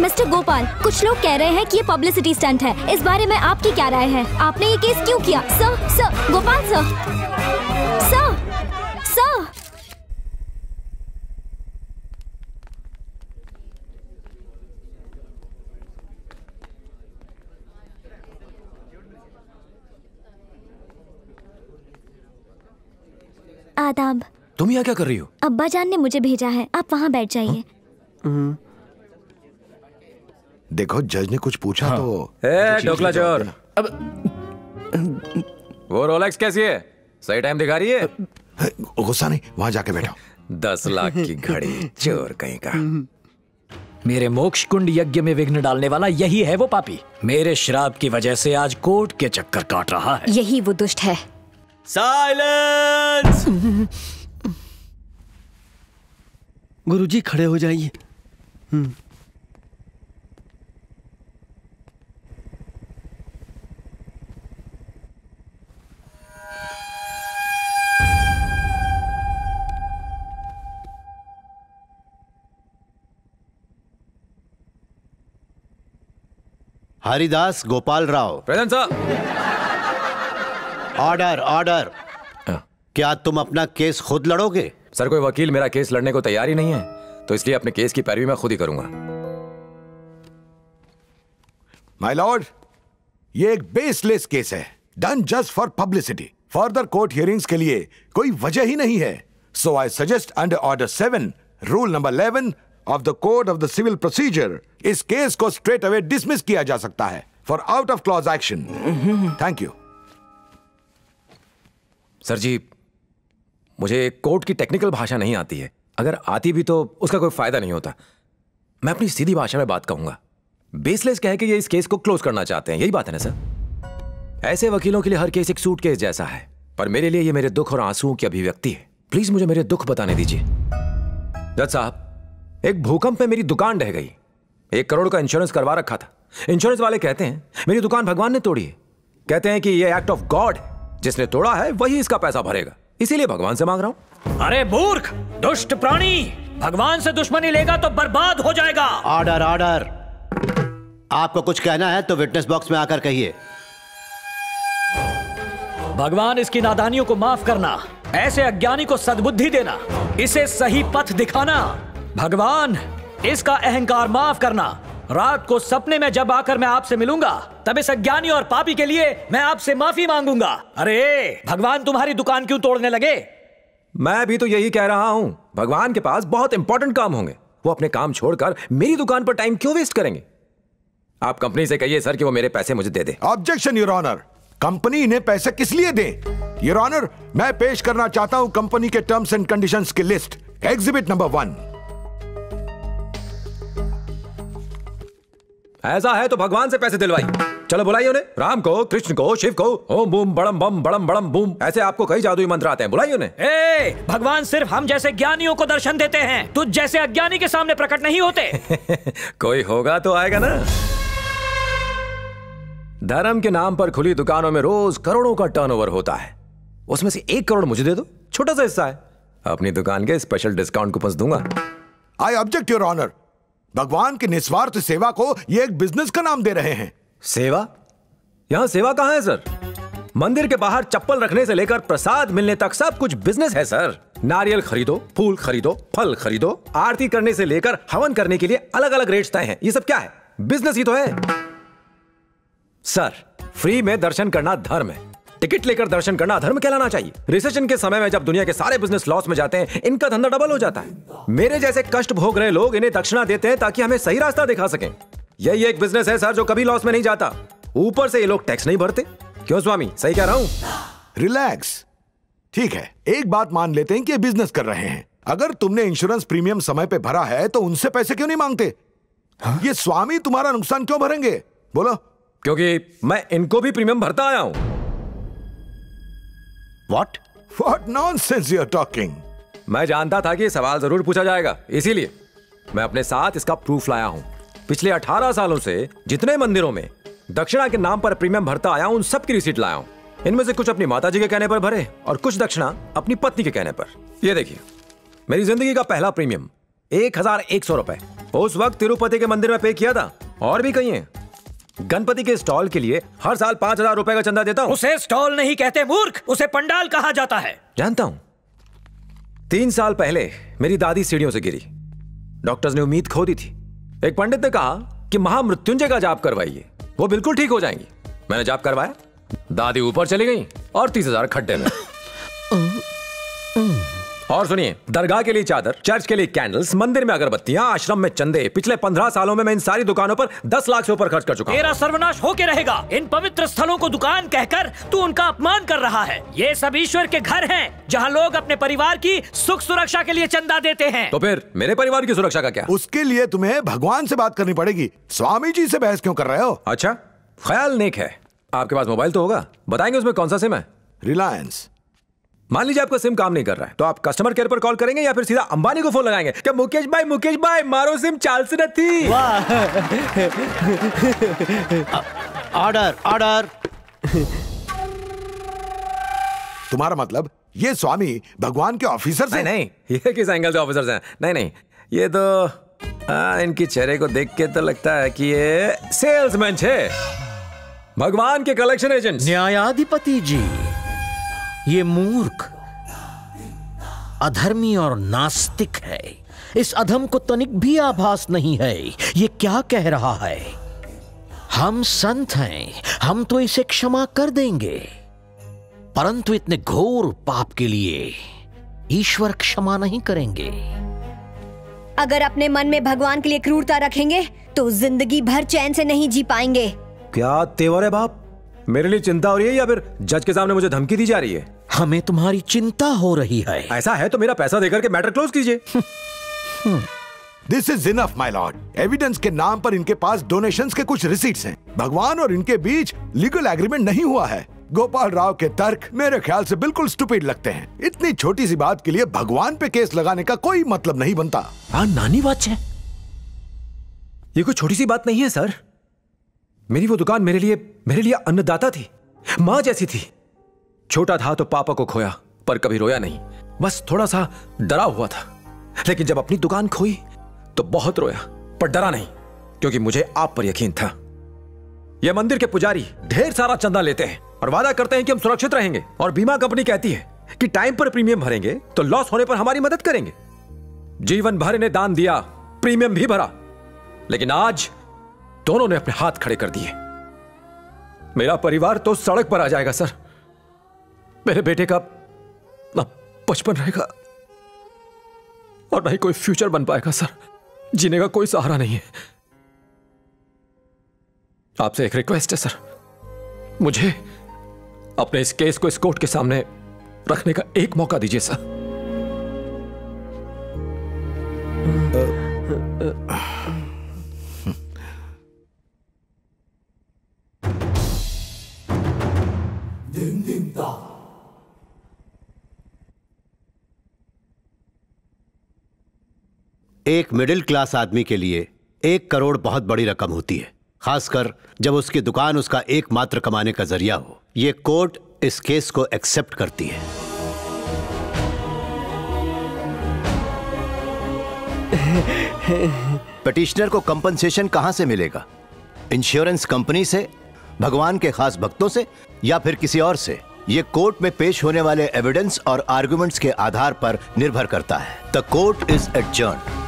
Mister Gopal, कुछ लोग कह रहे हैं कि ये पब्लिसिटी स्टंट है। इस बारे में आपकी क्या राय है? आपने ये केस क्यों किया? Sir, Gopal sir, sir. आदाब। तुम यहाँ क्या कर रही हो? अब्बा जान ने मुझे भेजा है, आप वहाँ बैठ जाइए। देखो, जज ने कुछ पूछा तो। ढोकला चोर, वो रोलेक्स कैसी है? सही टाइम दिखा रही है? गुस्सा नहीं, वहां जाके बैठो। 10 लाख की घड़ी, चोर कहीं का। मेरे मोक्ष कुंड यज्ञ में विघ्न डालने वाला यही है वो पापी। मेरे श्राप की वजह से आज कोर्ट के चक्कर काट रहा है। यही वो दुष्ट है। साइलेंस! गुरुजी खड़े हो जाइए। Haridas Gopal Rao. Present sir. Order order. क्या तुम अपना केस खुद लड़ोगे? सर, कोई वकील मेरा केस लड़ने को तैयार ही नहीं है, तो इसलिए अपने केस की पैरवी मैं खुद ही करूंगा। माय लॉर्ड, ये एक बेसलेस केस है, done just for publicity. Further court hearings के लिए कोई वजह ही नहीं है। So I suggest under order 7, rule number 11 of the code of the civil procedure, इस केस को स्ट्रेट अवे डिसमिस किया जा सकता है for out of clause action. Thank you. Sir ji, मुझे कोर्ट की टेक्निकल भाषा नहीं आती है। अगर आती भी तो उसका कोई फायदा नहीं होता। मैं अपनी सीधी भाषा में बात कहूंगा। बेसलेस कह के ये इस केस को क्लोज करना चाहते हैं, यही बात है ना सर? ऐसे वकीलों के लिए हर केस एक सूटकेस जैसा है, पर मेरे लिए ये मेरे दुख और आंसुओं की अभिव्यक्ति है। प्लीज मुझे मेरे दुख बताने दीजिए। जज साहब, एक भूकंप में मेरी दुकान ढह गई। 1 करोड़ का इंश्योरेंस करवा रखा था। इंश्योरेंस वाले कहते हैं मेरी दुकान भगवान ने तोड़ी है। कहते हैं कि ये एक्ट ऑफ गॉड है, जिसने तोड़ा है वही इसका पैसा भरेगा, इसीलिए भगवान से मांग रहा हूं। अरे मूर्ख, दुष्ट प्राणी, भगवान से दुश्मनी लेगा तो बर्बाद हो जाएगा। Order order. आपको कुछ कहना है तो विटनेस बॉक्स में आकर कहिए। भगवान इसकी नादानियों को माफ करना, ऐसे अज्ञानी को सद्बुद्धि देना, इसे सही पथ दिखाना। भगवान इसका अहंकार माफ करना। रात को सपने में जब आकर मैं आपसे मिलूंगा, तब इस अज्ञानी और पापी के लिए मैं आपसे माफी मांगूंगा। अरे भगवान तुम्हारी दुकान क्यों तोड़ने लगे? मैं भी तो यही कह रहा हूं। भगवान के पास बहुत इंपॉर्टेंट काम होंगे, वो अपने काम छोड़कर मेरी दुकान पर टाइम क्यों वेस्ट करेंगे? आप कंपनी से कहिए सर कि वो मेरे पैसे मुझे दे दे। Objection your honour. कंपनी इन्हें पैसे किस लिए दे? योर ऑनर, मैं पेश करना चाहता हूं कंपनी के टर्म्स एंड कंडीशंस की लिस्ट। Exhibit number 1। ऐसा है तो भगवान से पैसे दिलवाइए। चलो बुलाइए उन्हें, राम को, कृष्ण को, शिव को। ओम बूम बड़म बम बड़म बड़म बूम, ऐसे आपको कई जादुई मंत्र आते हैं, बुलाइए उन्हें। भगवान सिर्फ हम जैसे ज्ञानियों को दर्शन देते हैं, तुझ जैसे अज्ञानी के सामने प्रकट नहीं होते। कोई होगा तो आएगा ना। धर्म के नाम पर खुली दुकानों में रोज करोड़ों का टर्नओवर होता है, उसमें से 1 करोड़ मुझे दे दो, छोटा सा हिस्सा है। अपनी दुकान के स्पेशल डिस्काउंट कूपन दूंगा। I object your honour. भगवान की निस्वार्थ सेवा को ये एक बिजनेस का नाम दे रहे हैं। सेवा? यहां सेवा कहां है सर? मंदिर के बाहर चप्पल रखने से लेकर प्रसाद मिलने तक सब कुछ बिजनेस है सर। नारियल खरीदो, फूल खरीदो, फल खरीदो, आरती करने से लेकर हवन करने के लिए अलग अलग रेट्स तय हैं। ये सब क्या है? बिजनेस ही तो है सर। फ्री में दर्शन करना धर्म है, टिकट लेकर दर्शन करना धर्म कहलाना चाहिए। रिसेशन के समय में जब दुनिया के सारे बिजनेस लॉस में जाते हैं, इनका धंधा डबल हो जाता है। मेरे जैसे कष्ट भोग रहे लोग इन्हें दक्षिणा देते हैं ताकि हमें सही रास्ता दिखा सकें। यही एक बिजनेस है सर जो कभी लॉस में नहीं जाता। ऊपर से ये लोग टैक्स नहीं भरते। क्यों स्वामी, सही कह रहा हूं? रिलैक्स। ठीक है, एक बात मान लेते हैं कि ये बिजनेस कर रहे हैं। अगर तुमने इंश्योरेंस प्रीमियम समय पे भरा है तो उनसे पैसे क्यों नहीं मांगते? ये स्वामी तुम्हारा नुकसान क्यों भरेंगे? बोलो। क्योंकि मैं इनको भी प्रीमियम भरता आया हूं। What nonsense you are talking? मैं जानता था कि ये सवाल जरूर पूछा जाएगा, इसीलिए मैं अपने साथ इसका प्रूफ लाया हूं। पिछले 18 सालों से जितने मंदिरों में दक्षिणा के नाम पर प्रीमियम भरता आया हूं, उन सब की रिसीट लाया हूं। इनमें से कुछ अपनी माताजी के कहने पर भरे और कुछ दक्षिणा अपनी पत्नी के कहने पर। ये देखिए, मेरी जिंदगी का पहला प्रीमियम 1100 रुपए उस वक्त तिरुपति के मंदिर में पे किया था। और भी कहीं है। गणपति के स्टॉल के लिए हर साल 5000 रुपए का चंदा देता हूँ। उसे स्टॉल नहीं कहते मूर्ख, उसे पंडाल कहा जाता है। जानता हूँ। 3 साल पहले मेरी दादी सीढ़ियों से गिरी। डॉक्टर्स ने उम्मीद खो दी थी। एक पंडित ने कहा कि महामृत्युंजय का जाप करवाइए, वो बिल्कुल ठीक हो जाएंगी। मैंने जाप करवाया, दादी ऊपर चली गई और 30,000 खड्डे में। और सुनिए, दरगाह के लिए चादर, चर्च के लिए कैंडल्स, मंदिर में अगरबत्तियां, आश्रम में चंदे, पिछले 15 सालों में मैं इन सारी दुकानों पर 10 लाख से ऊपर खर्च कर चुका हूं। तेरा सर्वनाश होके रहेगा। इन पवित्र स्थलों को दुकान कहकर तू उनका अपमान कर रहा है। ये सब ईश्वर के घर हैं, जहां लोग अपने परिवार की सुख सुरक्षा के लिए चंदा देते हैं। तो फिर मेरे परिवार की सुरक्षा का क्या? उसके लिए तुम्हें भगवान से बात करनी पड़ेगी। स्वामी जी से बहस क्यों कर रहे हो? अच्छा, ख्याल नेक है। आपके पास मोबाइल तो होगा, बताएंगे उसमें कौन सा सिम है? रिलायंस। मान लीजिए आपका सिम काम नहीं कर रहा है, तो आप कस्टमर केयर पर कॉल करेंगे या फिर सीधा अंबानी को फोन लगाएंगे कि मुकेश भाई मारो सिम चालसी नहीं। Order order. तुम्हारा मतलब ये स्वामी भगवान के ऑफिसर से? नहीं, ये किस एंगल से ऑफिसर्स हैं? नहीं, ये तो इनकी चेहरे को देख के तो लगता है कि ये सेल्समैन है, भगवान के कलेक्शन एजेंट। न्यायाधिपति जी, ये मूर्ख, अधर्मी और नास्तिक है। इस अधम को तनिक भी आभास नहीं है ये क्या कह रहा है। हम संत हैं, हम तो इसे क्षमा कर देंगे, परंतु इतने घोर पाप के लिए ईश्वर क्षमा नहीं करेंगे। अगर अपने मन में भगवान के लिए क्रूरता रखेंगे तो जिंदगी भर चैन से नहीं जी पाएंगे। क्या तेवर है बाप? मेरे लिए चिंता हो रही है या फिर जज के सामने मुझे धमकी दी जा रही है? हमें तुम्हारी चिंता हो रही है। ऐसा है तो मेरा पैसा देकर के मैटर क्लोज कीजिए। This is enough my Lord. Evidence के नाम पर इनके पास डोनेशंस के कुछ रिसीट्स हैं। भगवान और इनके बीच लीगल एग्रीमेंट नहीं हुआ है। गोपाल राव के तर्क मेरे ख्याल से बिल्कुल स्टूपिड लगते हैं। इतनी छोटी सी बात के लिए भगवान पे केस लगाने का कोई मतलब नहीं बनता। नानी बात है, ये कोई छोटी सी बात नहीं है सर। मेरी वो दुकान मेरे लिए अन्नदाता थी, मां जैसी थी। छोटा था तो पापा को खोया, पर कभी रोया नहीं, बस थोड़ा सा डरा हुआ था। लेकिन जब अपनी दुकान खोई तो बहुत रोया, पर डरा नहीं, क्योंकि मुझे आप पर यकीन था। यह मंदिर के पुजारी ढेर सारा चंदा लेते हैं और वादा करते हैं कि हम सुरक्षित रहेंगे, और बीमा कंपनी कहती है कि टाइम पर प्रीमियम भरेंगे तो लॉस होने पर हमारी मदद करेंगे। जीवन भर इन्हें दान दिया, प्रीमियम भी भरा, लेकिन आज दोनों ने अपने हाथ खड़े कर दिए। मेरा परिवार तो सड़क पर आ जाएगा सर। मेरे बेटे का ना बचपन रहेगा और ना ही कोई फ्यूचर बन पाएगा सर। जीने का कोई सहारा नहीं है। आपसे एक रिक्वेस्ट है सर, मुझे अपने इस केस को इस कोर्ट के सामने रखने का एक मौका दीजिए सर। एक मिडिल क्लास आदमी के लिए 1 करोड़ बहुत बड़ी रकम होती है, खासकर जब उसकी दुकान उसका एकमात्र कमाने का जरिया हो। यह कोर्ट इस केस को एक्सेप्ट करती है। पिटिशनर को कंपनसेशन कहां से मिलेगा? इंश्योरेंस कंपनी से, भगवान के खास भक्तों से, या फिर किसी और से? यह कोर्ट में पेश होने वाले एविडेंस और आर्गुमेंट्स के आधार पर निर्भर करता है। The court is adjourned.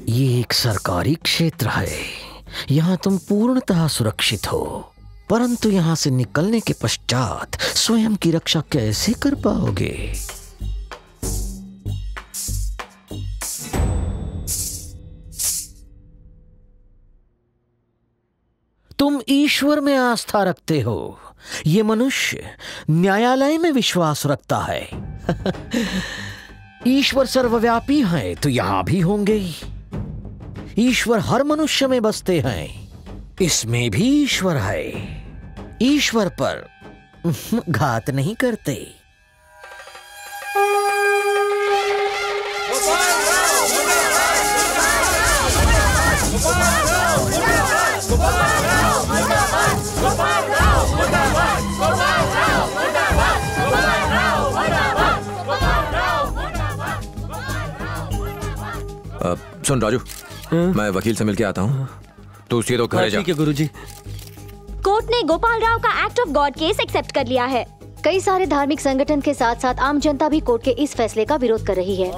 ये एक सरकारी क्षेत्र है, यहाँ तुम पूर्णतः सुरक्षित हो, परंतु यहाँ से निकलने के पश्चात स्वयं की रक्षा कैसे कर पाओगे? तुम ईश्वर में आस्था रखते हो, ये मनुष्य न्यायालय में विश्वास रखता है। ईश्वर सर्वव्यापी है तो यहां भी होंगे। ईश्वर हर मनुष्य में बसते हैं, इसमें भी ईश्वर है। ईश्वर पर घात नहीं करते। सुन राजू, मैं वकील से मिलके आता हूँ, तू सीधे तो घरे जा। ठीक है गुरुजी। कोर्ट ने गोपाल राव का act of God case accept कर लिया है। कई सारे धार्मिक संगठन के साथ साथ आम जनता भी कोर्ट के इस फैसले का विरोध कर रही है।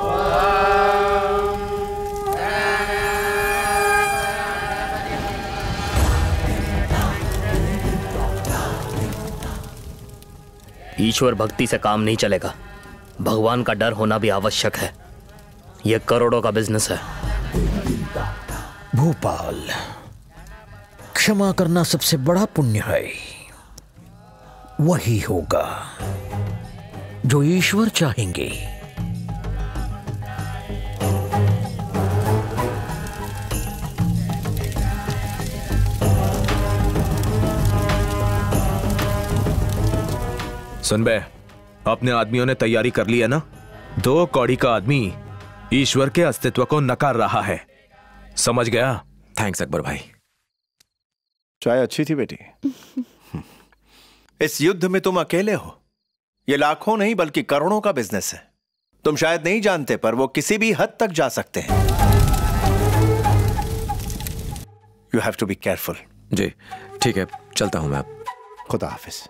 ईश्वर भक्ति से काम नहीं चलेगा, भगवान का डर होना भी आवश्यक है। यह करोड़ों का बिजनेस है। भोपाल, क्षमा करना सबसे बड़ा पुण्य है। वही होगा जो ईश्वर चाहेंगे। सुन बे, अपने आदमियों ने तैयारी कर ली है ना? 2 कौड़ी का आदमी ईश्वर के अस्तित्व को नकार रहा है, समझ गया? थैंक्स अकबर भाई। चाय अच्छी थी बेटी। इस युद्ध में तुम अकेले हो। ये लाखों नहीं बल्कि करोड़ों का बिजनेस है। तुम शायद नहीं जानते पर वो किसी भी हद तक जा सकते हैं। You have to be careful. जी ठीक है, चलता हूं मैं अब। खुदा हाफिज।